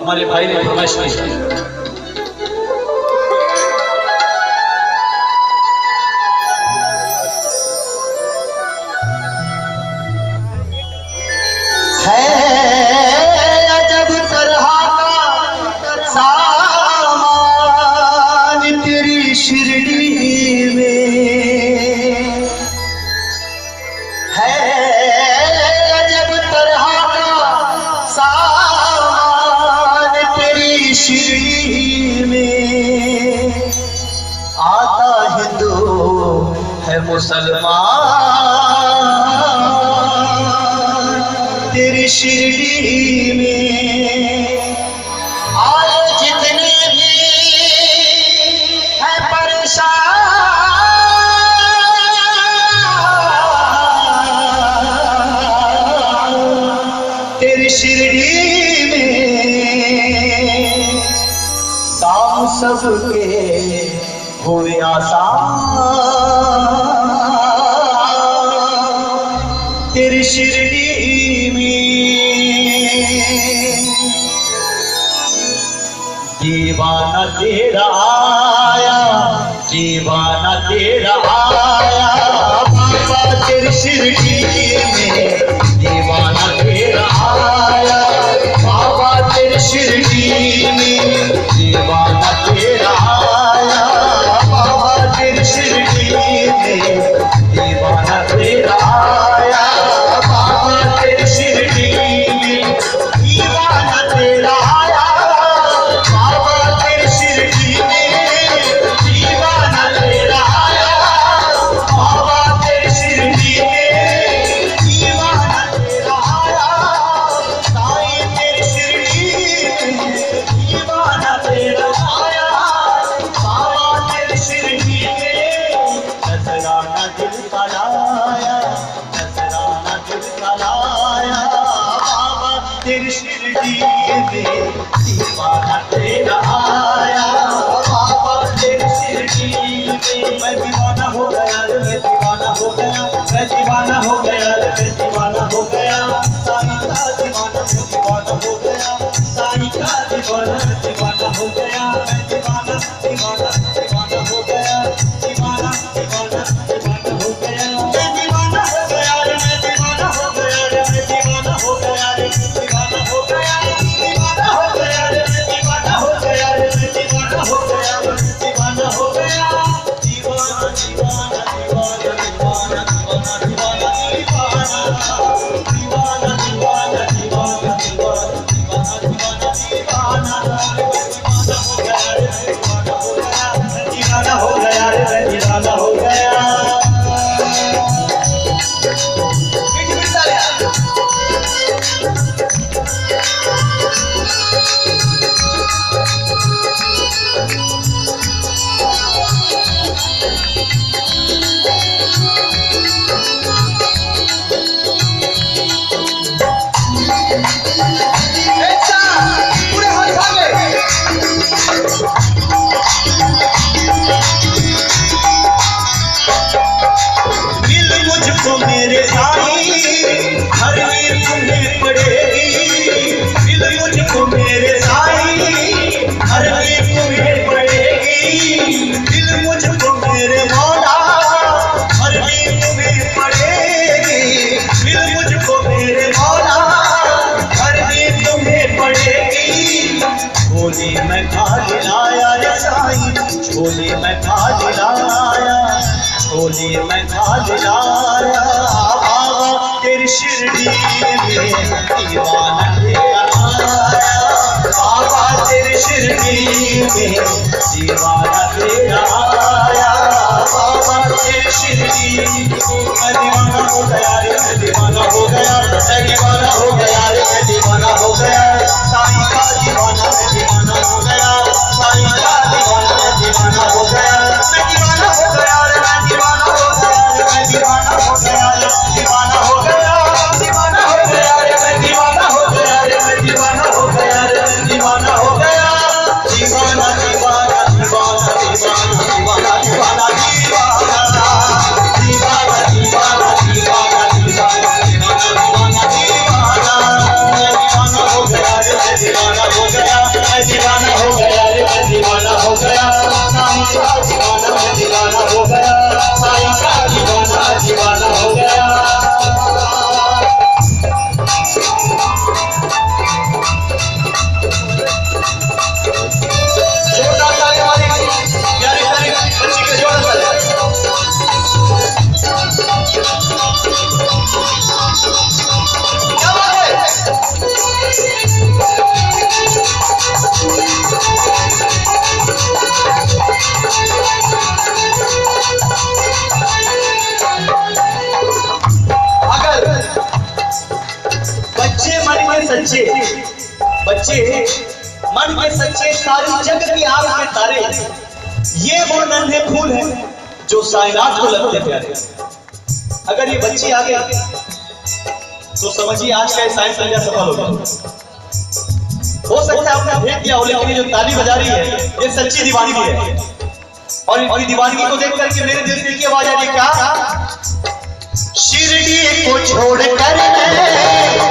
हमारे भाई ने फरमाइश की। शिरडी में आता हिंदू है मुसलमान, तेरी शिरडी में आए जितने भी है परेशान, तेरी शिरडी काम सबके हुए आसान, तेरी शिरडी में दीवाना तेरा आया, दीवाना तेरा आया बाबा तेरी शिरडी में, दीवाना तेरा आया बाबा तेरी शिरडी में, दीवाना तेरा आया बाबा तेरी शिरडी में, दीवाना तेरा आया बाबा तेरी शिरडी में, दीवाना तेरा आया बाबा तेरी शिरडी में, दीवाना तेरा आया बाबा तेरी शिरडी में, दीवाना तेरा आया साईं तेरी शिरडी में, दीवाना तेरा आया बाबा तेरी शिरडी में, नजराना दिल का लाया, नजराना दिल का लाया बाबा तेरी शिरडी में, दीवाना तेरा आया बाबा तेरी शिरडी में। मैं दीवाना हो गया रे, मैं दीवाना हो गया, मैं दीवाना हो गया रे, मैं दीवाना हो गया, साईं का दीवाना मैं दीवाना हो गया, साईं का दीवाना दीवाना हो गया, मैं दीवाना दीवाना दीवाना हो गया, दीवाना दीवाना दीवाना हो गया, मैं दीवाना हो गया रे, मैं दीवाना हो गया रे, मैं दीवाना हो गया रे, दीवाना हो गया, दीवाना हो गया रे, मैं दीवाना हो गया रे, मैं दीवाना हो गया, दीवाना हो गया, दीवाना दीवाना दीवाना दीवाना दीवाना दीवाना दीवाना दीवाना दीवाना दीवाना हो गया रे, दीवाना हो गया। मुझको मेरे साईं हर वीर तुम्हें पड़ेगी, दिल मुझको मेरे साईं हर वीर तुम्हें पड़ेगी, दिल मुझको मेरे मौला हर वीर तुम्हें पड़ेगी, दिल मुझको मेरे मौला हर वीर तुम्हें पड़ेगी। झोली में खाली लाया रे साईं, झोली में खाली लाया, झोली में खाली लाया बाबा तेरी शिरडी में, दीवाना तेरा आया बाबा तेरी शिरडी में, दीवाना तेरा आया बाबा तेरी शिरडी में। मैं दीवाना हो गया रे, मैं दीवाना हो गया, मैं दीवाना हो गया रे, मैं दीवाना हो गया, साईं का दीवाना मैं दीवाना हो गया, साईं का दीवाना मैं दीवाना हो गया, मैं दीवाना हो गया रे, मैं दीवाना हो गया रे, मैं दीवाना हो गया रे, दीवाना हो गया, दीवाना हो गया रे, मैं दीवाना हो गया रे, मैं दीवाना हो गया रे, दीवाना हो गया, दीवाना दीवाना दीवाना दीवाना दीवाना दीवाना दीवाना दीवाना दीवाना दीवाना दीवाना दीवाना दीवाना दीवाना दीवाना हो गया रे, दीवाना हो गया। बच्चे मन के सच्चे सारी जग की आग में तारे, ये वो नन्हे फूल हैं जो साईनाथ को लगते प्यारे। अगर ये बच्ची आ गई तो समझिए आज का साइंस इंडिया सफल होगा। हो सकता है आपने भेज दिया हो, लेकिन ये जो ताली बजा रही है ये सच्ची दीवानगी है। और इनकी दीवानगी को देख करके मेरे दिल से की आवाज आ रही है, क्या शिरडी को छोड़कर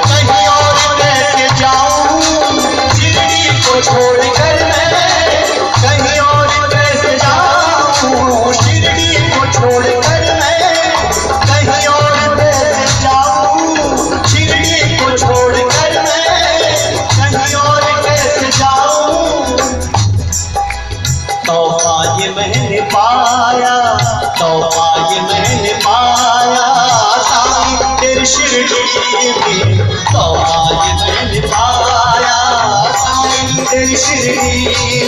कहीं और कैसे जाऊं, शिरडी को छोड़कर कहीं और कैसे जाऊं, शिरडी को छोड़कर कहीं और कैसे जाऊं, शिरडी को छोड़कर कहीं और कैसे जाऊं। तौबा ये मैंने पाया, तौबा ये मैंने पाया साईं तेरी शिरडी में, तौबा ये मैंने पाया साईं तेरी शिरडी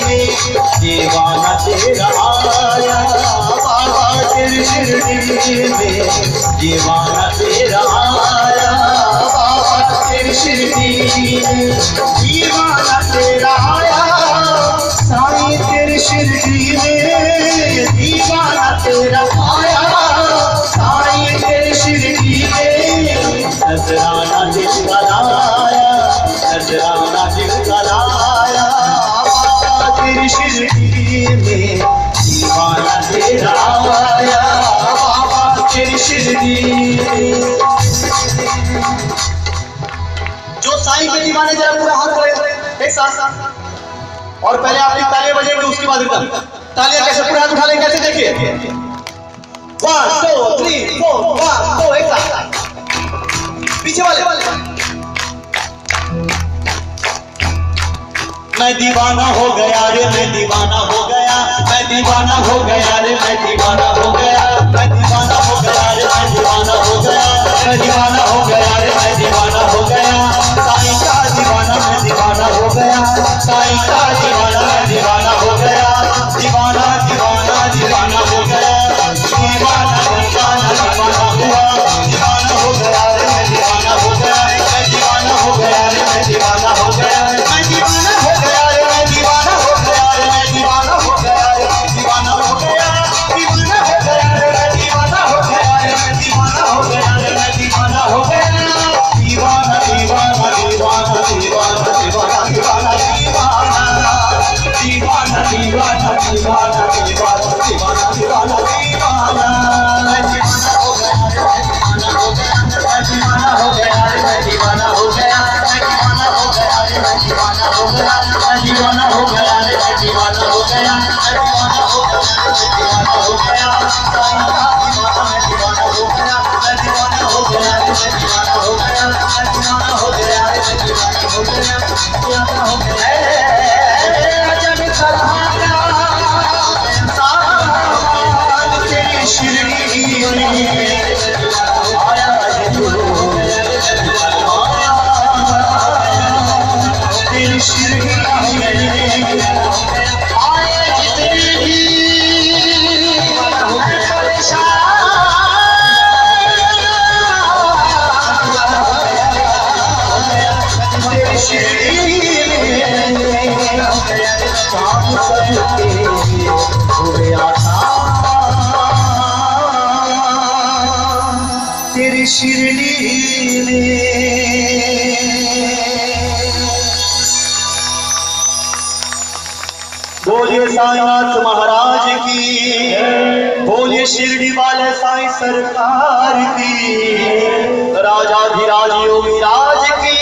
में, दीवाना तेरा आया बाबा तेरी शिरडी में, दीवाना तेरा आया बाबा तेरी शिरडी में, दीवाना तेरा आया साईं तेरी शिरडी में, दीवाना तेरा आया साईं तेरी शिरडी में, नजराना दिल का लाया, नजराना दिल का लाया बाबा तेरी शिरडी में, दीवाना तेरा आया बाबा तेरी शिरडी में। जो साईं के दीवाने जरा पूरा हाथ करे एक साथ, और पहले आपकी तालियां बजेंगे उसके बाद रिदम। तालियां कैसे पूरा हाथ उठा लेंगे कैसे देखिए, 1 2 3 4 1 2 एक साथ, पीछे वाले। मैं दीवाना हो गया रे, मैं दीवाना हो गया, मैं दीवाना हो गया रे, मैं दीवाना हो गया, मैं दीवाना हो गया रे, मैं दीवाना हो गया, मैं दीवाना हो गया रे, मैं दीवाना हो गया, साईं का दीवाना मैं दीवाना हो गया, साईं का दीवाना मैं दीवाना हो गया, दीवाना दीवाना दीवाना हो गया, दीवाना दीवाना दीवाना हुआ, दीवाना हो गया रे, मैं दीवाना हो गया, मैं दीवाना हो गया रे, मैं दीवाना हो गया, मैं दीवाना हो गया रे, मैं दीवाना हो गया रे, मैं दीवाना हो गया रे, दीवाना हो गया, दीवाना हो गया रे, मैं दीवाना हो गया रे, मैं दीवाना हो गया रे, मैं दीवाना हो गया, दीवाना दीवाना दीवाना दीवाना दीवाना दीवाना दीवाना दीवाना दीवाना दीवाना दीवाना दीवाना दीवाना दीवाना, मैं दीवाना हो गया रे, मैं दीवाना हो गया, मैं दीवाना हो गया, मैं दीवाना हो गया रे, मैं दीवाना हो गया, मैं दीवाना हो गया रे, मैं दीवाना हो गया, मैं दीवाना हो गया, मैं दीवाना हो गया, साईं का दीवाना मैं दीवाना हो गया, मैं दीवाना हो गया रे, मैं दीवाना हो गया, मैं दीवाना हो गया रे, मैं दीवाना हो गया, दीवाना हो गया, अजब सलाम तेरी शिरडी में आया तेरी शिरडी में आए जितने भी परेशान तेरी शिरडी में काम सबके हुए आसान तेरी शिरडी में। बोलिए साईनाथ महाराज की, बोलिए शिरडी वाले साईं सरकार की, राजाधिराज योगी राज की।